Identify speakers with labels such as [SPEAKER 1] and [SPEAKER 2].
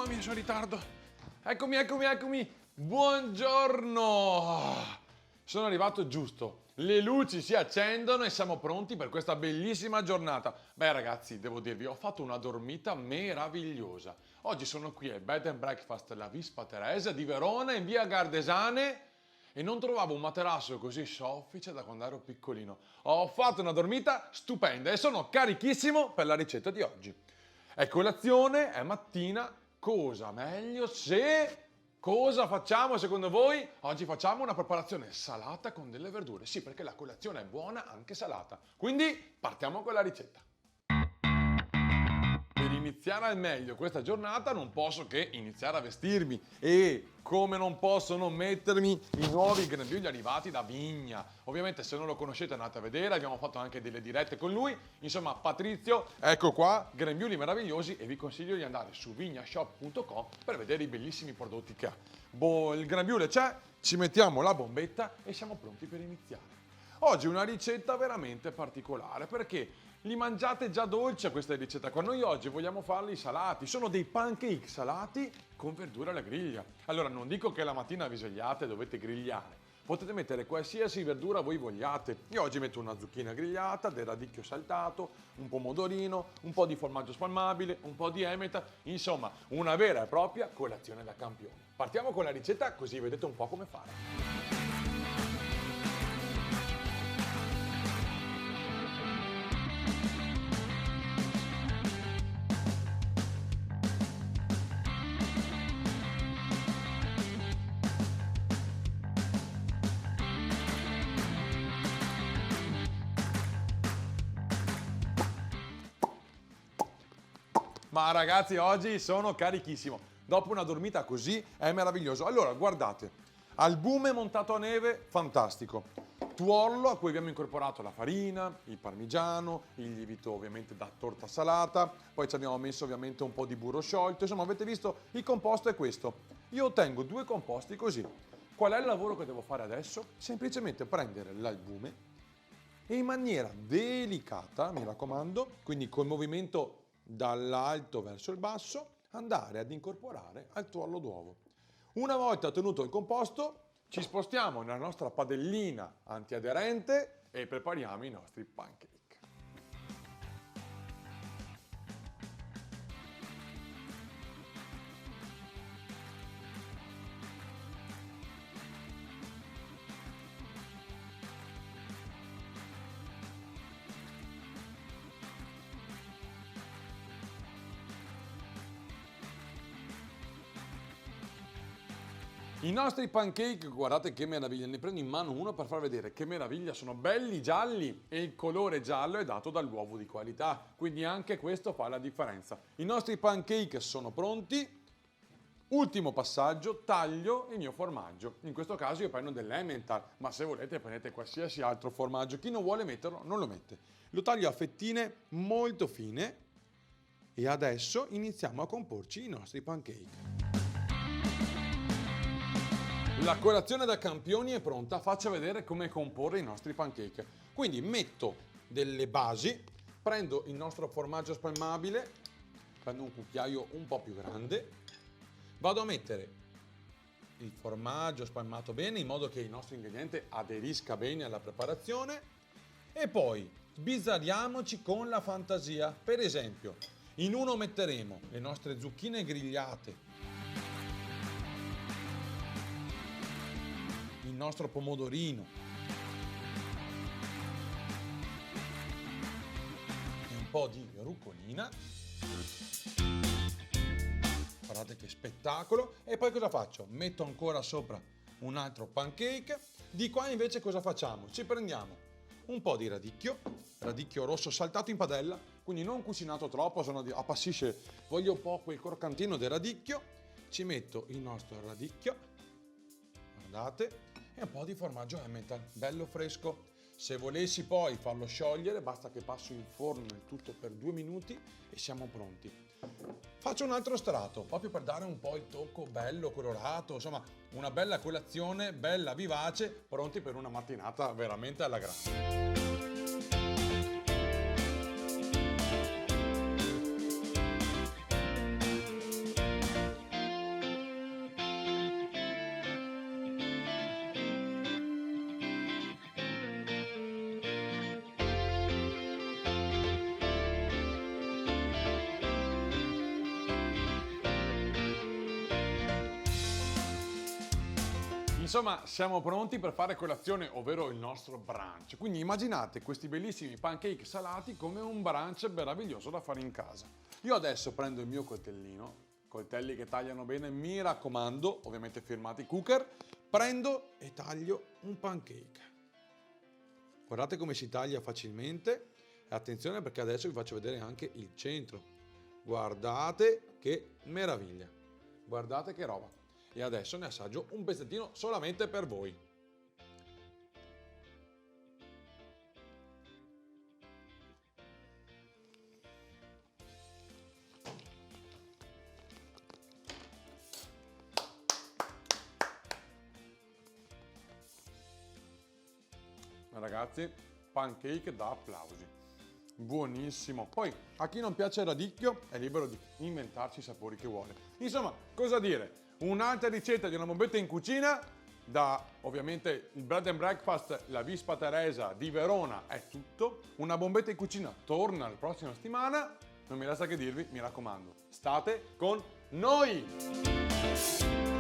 [SPEAKER 1] mamma mia, sono in ritardo. Eccomi. Buongiorno. Sono arrivato giusto. Le luci si accendono e siamo pronti per questa bellissima giornata. Beh ragazzi, devo dirvi, ho fatto una dormita meravigliosa. Oggi sono qui al Bed and Breakfast La Vispa Teresa di Verona in via Gardesane e non trovavo un materasso così soffice da quando ero piccolino. Ho fatto una dormita stupenda e sono carichissimo per la ricetta di oggi. È colazione, è mattina, cosa meglio se... Cosa facciamo secondo voi? Oggi facciamo una preparazione salata con delle verdure. Sì, perché la colazione è buona anche salata. Quindi partiamo con la ricetta. Per iniziare al meglio questa giornata non posso che iniziare a vestirmi e come non posso non mettermi i nuovi grembiuli arrivati da Vigna. Ovviamente se non lo conoscete andate a vedere, abbiamo fatto anche delle dirette con lui. Insomma Patrizio, ecco qua, grembiuli meravigliosi e vi consiglio di andare su vignashop.com per vedere i bellissimi prodotti che ha. Il grembiule c'è, ci mettiamo la bombetta e siamo pronti per iniziare. Oggi una ricetta veramente particolare perché li mangiate già dolci a questa ricetta qua. Noi oggi vogliamo farli salati. Sono dei pancake salati con verdura alla griglia. Allora non dico che la mattina vi svegliate e dovete grigliare. Potete mettere qualsiasi verdura voi vogliate. Io oggi metto una zucchina grigliata, del radicchio saltato, un pomodorino, un po' di formaggio spalmabile, un po' di emeta. Insomma, una vera e propria colazione da campione. Partiamo con la ricetta così vedete un po' come fare. Ma ragazzi, oggi sono carichissimo. Dopo una dormita così è meraviglioso. Allora, guardate, albume montato a neve, fantastico. Tuorlo a cui abbiamo incorporato la farina, il parmigiano, il lievito ovviamente da torta salata, poi ci abbiamo messo ovviamente un po' di burro sciolto. Insomma, avete visto, il composto è questo. Io ottengo due composti così. Qual è il lavoro che devo fare adesso? Semplicemente prendere l'albume e in maniera delicata, mi raccomando, quindi col movimento dall'alto verso il basso, andare ad incorporare al tuorlo d'uovo. Una volta ottenuto il composto, ci spostiamo nella nostra padellina antiaderente e prepariamo i nostri pancake. I nostri pancake, guardate che meraviglia, ne prendo in mano uno per far vedere che meraviglia, sono belli gialli e il colore giallo è dato dall'uovo di qualità, quindi anche questo fa la differenza. I nostri pancake sono pronti, ultimo passaggio, taglio il mio formaggio, in questo caso io prendo dell'Emmental, ma se volete prendete qualsiasi altro formaggio, chi non vuole metterlo non lo mette. Lo taglio a fettine molto fine e adesso iniziamo a comporci i nostri pancake. La colazione da campioni è pronta, faccio vedere come comporre i nostri pancake. Quindi metto delle basi, prendo il nostro formaggio spalmabile, prendo un cucchiaio un po' più grande, vado a mettere il formaggio spalmato bene in modo che il nostro ingrediente aderisca bene alla preparazione e poi sbizzarriamoci con la fantasia. Per esempio, in uno metteremo le nostre zucchine grigliate, il nostro pomodorino e un po' di rucolina. Guardate che spettacolo. E poi cosa faccio? Metto ancora sopra un altro pancake. Di qua invece cosa facciamo? Ci prendiamo un po' di radicchio rosso saltato in padella, quindi non cucinato troppo, se no appassisce. Voglio un po' quel croccantino del radicchio. Ci metto il nostro radicchio, guardate, e un po' di formaggio Emmental, bello fresco. Se volessi poi farlo sciogliere, basta che passo in forno il tutto per 2 minuti e siamo pronti. Faccio un altro strato, proprio per dare un po' il tocco bello colorato, insomma, una bella colazione, bella vivace, pronti per una mattinata veramente alla grande. insomma siamo pronti per fare colazione, ovvero il nostro brunch. Quindi immaginate questi bellissimi pancake salati come un brunch meraviglioso da fare in casa. Io adesso prendo il mio coltellino, coltelli che tagliano bene, mi raccomando, ovviamente firmati Cooker, prendo e taglio un pancake. Guardate come si taglia facilmente e attenzione perché adesso vi faccio vedere anche il centro. Guardate che meraviglia, guardate che roba. E adesso ne assaggio un pezzettino solamente per voi. Ragazzi, pancake da applausi, buonissimo. Poi a chi non piace il radicchio è libero di inventarci i sapori che vuole. Insomma, cosa dire? Un'altra ricetta di una bombetta in cucina da ovviamente il Bread and Breakfast La Vispa Teresa di Verona è tutto. Una bombetta in cucina torna la prossima settimana. Non mi resta che dirvi, mi raccomando, state con noi!